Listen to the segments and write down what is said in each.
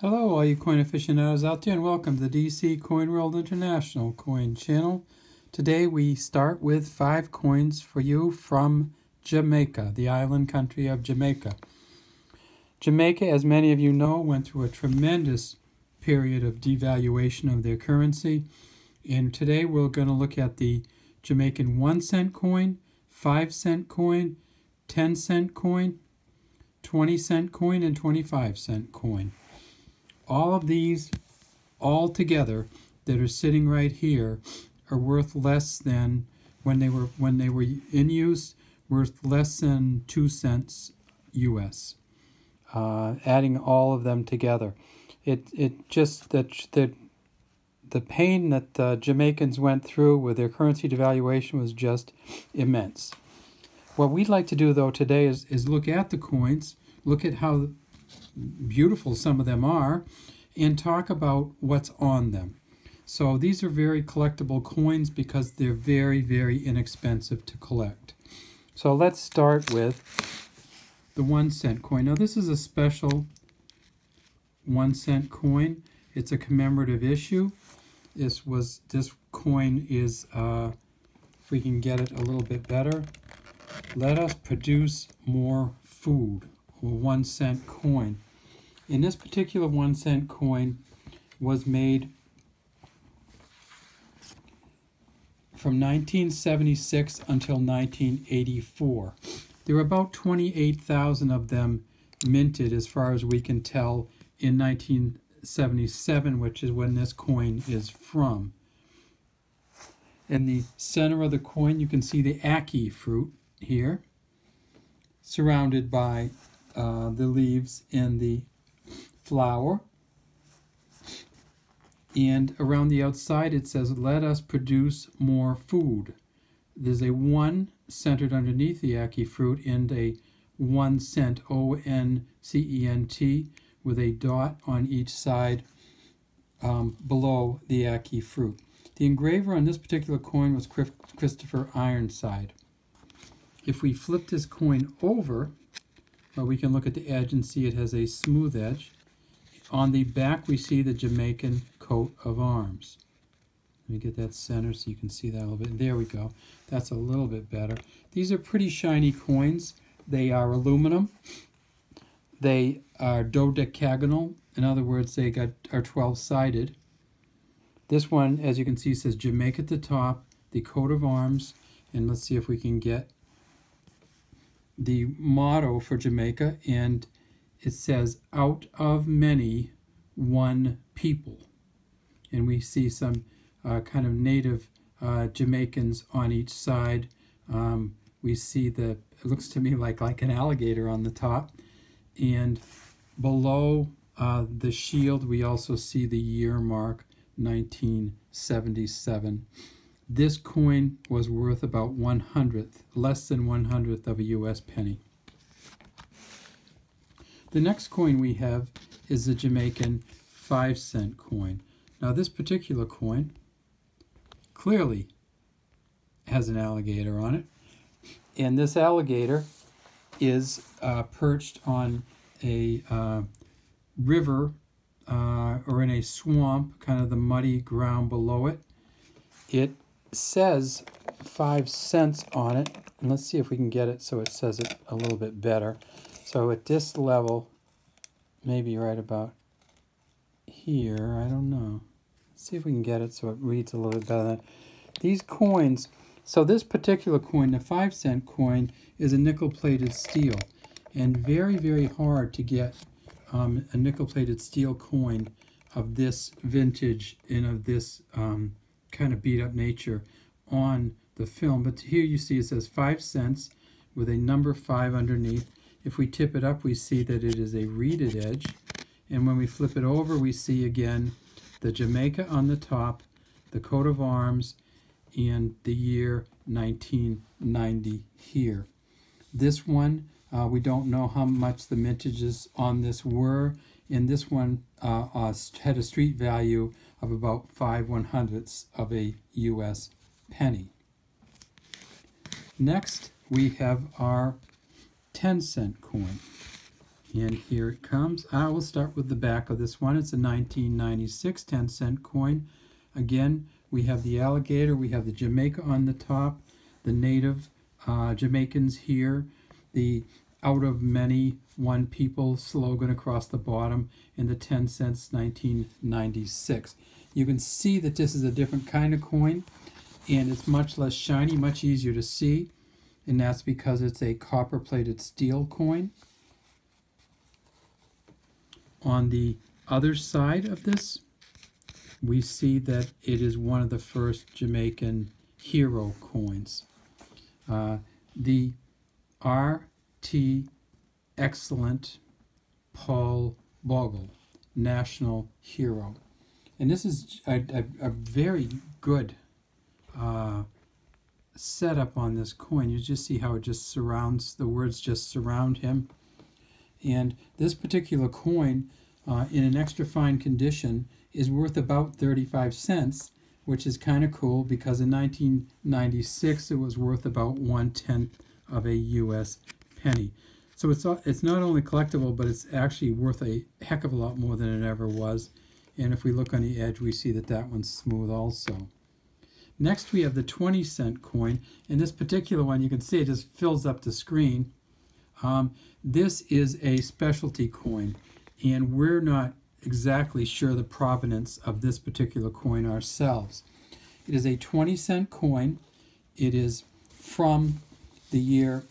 Hello, all you coin aficionados out there, and welcome to the DC Coin World International Coin Channel. Today we start with 5 coins for you from Jamaica, the island country of Jamaica. Jamaica, as many of you know, went through a tremendous period of devaluation of their currency. And today we're going to look at the Jamaican 1-cent coin, 5-cent coin, 10-cent coin, 20-cent coin, and 25-cent coin. All of these, all together, that are sitting right here, are worth less than when they were in use, worth less than 2 cents U.S. Adding all of them together, it just the pain that the Jamaicans went through with their currency devaluation was just immense. What we'd like to do though today is look at the coins, look at how beautiful some of them are, and talk about what's on them. So these are very collectible coins because they're very, very inexpensive to collect. So let's start with the 1-cent coin. Now this is a special 1-cent coin. It's a commemorative issue. This coin is, if we can get it a little bit better, let us produce more food. 1-cent coin. And this particular 1-cent coin was made from 1976 until 1984. There were about 28,000 of them minted, as far as we can tell, in 1977, which is when this coin is from. In the center of the coin, you can see the ackee fruit here, surrounded by the leaves and the flower. And around the outside it says, "Let us produce more food." There's a 1 centered underneath the ackee fruit and a 1 cent, O-N-C-E-N-T, with a dot on each side below the ackee fruit. The engraver on this particular coin was Christopher Ironside. If we flip this coin over, we can look at the edge and see it has a smooth edge. On the back we see the Jamaican coat of arms. Let me get that center so you can see that a little bit. There we go. That's a little bit better. These are pretty shiny coins. They are aluminum. They are dodecagonal. In other words, they are 12-sided. This one, as you can see, says Jamaica at the top, the coat of arms, and let's see if we can get the motto for Jamaica, and it says, "Out of many, one people." And we see some kind of native Jamaicans on each side. We see it looks to me like an alligator on the top. And below the shield, we also see the year mark, 1977. This coin was worth about 1/100th, less than 1/100th of a U.S. penny. The next coin we have is the Jamaican 5-cent coin. Now this particular coin clearly has an alligator on it, and this alligator is perched on a river or in a swamp, kind of the muddy ground below it. It says 5 cents on it, and let's see if we can get it so it says it a little bit better. So at this level, maybe right about here, I don't know. Let's see if we can get it so it reads a little bit better. These coins, so this particular coin, the 5-cent coin, is a nickel-plated steel, and very, very hard to get a nickel-plated steel coin of this vintage and of this kind of beat up nature on the film. But here you see it says 5 cents with a number 5 underneath. If we tip it up, we see that it is a reeded edge, and when we flip it over, we see again the Jamaica on the top, the coat of arms, and the year 1990 here. This one, we don't know how much the mintages on this were, and this one had a street value of about 5/100ths of a U.S. penny. Next, we have our 10-cent coin. And here it comes. I will start with the back of this one. It's a 1996 10-cent coin. Again, we have the alligator, we have the Jamaica on the top, the native Jamaicans here, the out of many, one people slogan across the bottom, and the 10 cents 1996. You can see that this is a different kind of coin, and it's much less shiny, much easier to see, and that's because it's a copper-plated steel coin. On the other side of this, we see that it is one of the first Jamaican hero coins. The R.T. Excellent Paul Bogle, national hero. And this is a very good setup on this coin. You just see how it just surrounds, the words just surround him. And this particular coin, in an extra fine condition, is worth about 35 cents, which is kind of cool because in 1996 it was worth about 1/10 of a U.S. penny. So it's not only collectible, but it's actually worth a heck of a lot more than it ever was. And if we look on the edge, we see that that one's smooth also. Next we have the 20-cent coin, and this particular one, you can see it just fills up the screen. This is a specialty coin, and we're not exactly sure the provenance of this particular coin ourselves. It is a 20-cent coin. It is from the year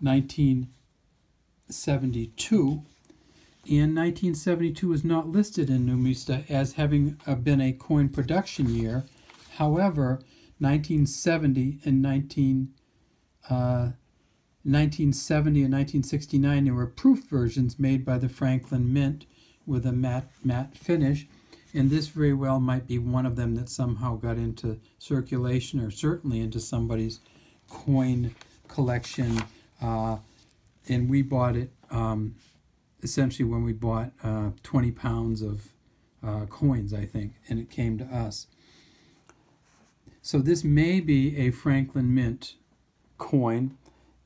1972, and 1972 is not listed in Numista as having been a coin production year. However, 1970 and 1970 and 1969, there were proof versions made by the Franklin Mint with a matte finish, and this very well might be one of them that somehow got into circulation, or certainly into somebody's coin collection. And we bought it essentially when we bought 20 pounds of coins, I think, and it came to us. So this may be a Franklin Mint coin.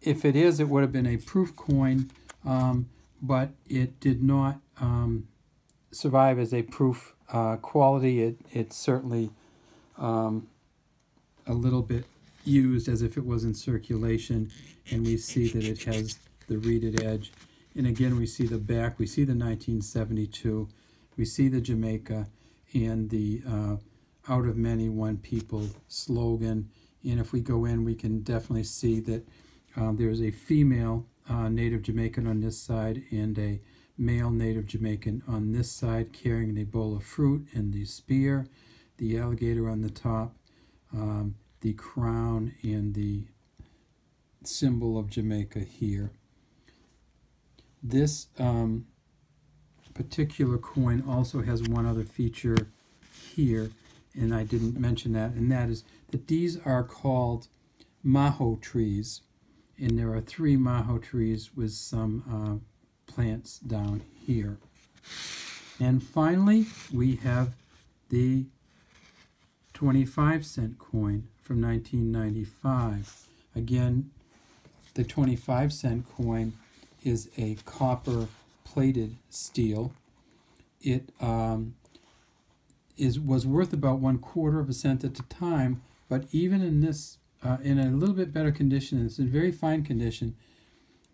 If it is, it would have been a proof coin, but it did not survive as a proof quality. It's certainly a little bit used as if it was in circulation, and we see that it has the reeded edge. And again, we see the back, we see the 1972, we see the Jamaica, and the out of many, one people slogan. And if we go in, we can definitely see that there's a female native Jamaican on this side and a male native Jamaican on this side carrying a bowl of fruit and the spear, the alligator on the top, the crown, and the symbol of Jamaica here. This particular coin also has one other feature here, and I didn't mention that, and that is that these are called maho trees, and there are 3 maho trees with some plants down here. And finally, we have the 25-cent coin from 1995. Again, the 25-cent coin is a copper-plated steel. It was worth about 1/4 of a cent at the time, but even in this, in a little bit better condition, it's in very fine condition,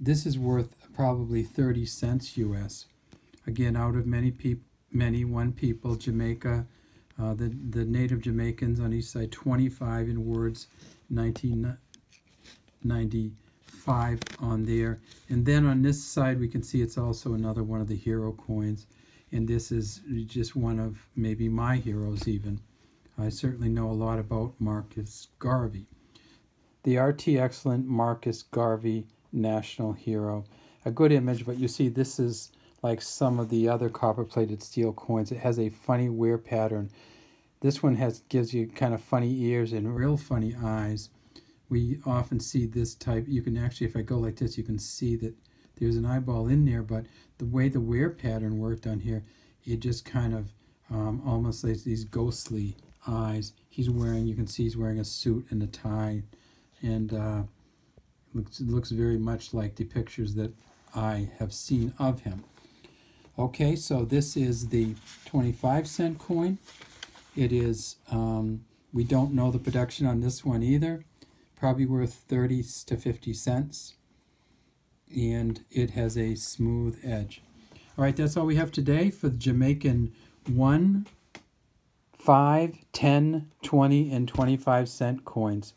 this is worth probably 30 cents U.S. Again, out of many, one people, Jamaica, the native Jamaicans on each side, 25 in words, 1995 on there. And then on this side, we can see it's also another one of the hero coins. And this is just one of maybe my heroes even. I certainly know a lot about Marcus Garvey. The R.T. Excellent Marcus Garvey, national hero. A good image, but you see this is like some of the other copper-plated steel coins. It has a funny wear pattern. This one gives you kind of funny ears and real funny eyes. We often see this type. You can actually, if I go like this, you can see that there's an eyeball in there, but the way the wear pattern worked on here, it just kind of almost like these ghostly eyes. He's wearing, you can see he's wearing a suit and a tie, and looks very much like the pictures that I have seen of him. Okay, so this is the 25-cent coin. It is, we don't know the production on this one either. Probably worth 30 to 50 cents. And it has a smooth edge. All right, that's all we have today for the Jamaican 1, 5, 10, 20, and 25-cent coins.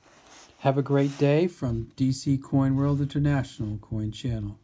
Have a great day from DC Coin World International Coin Channel.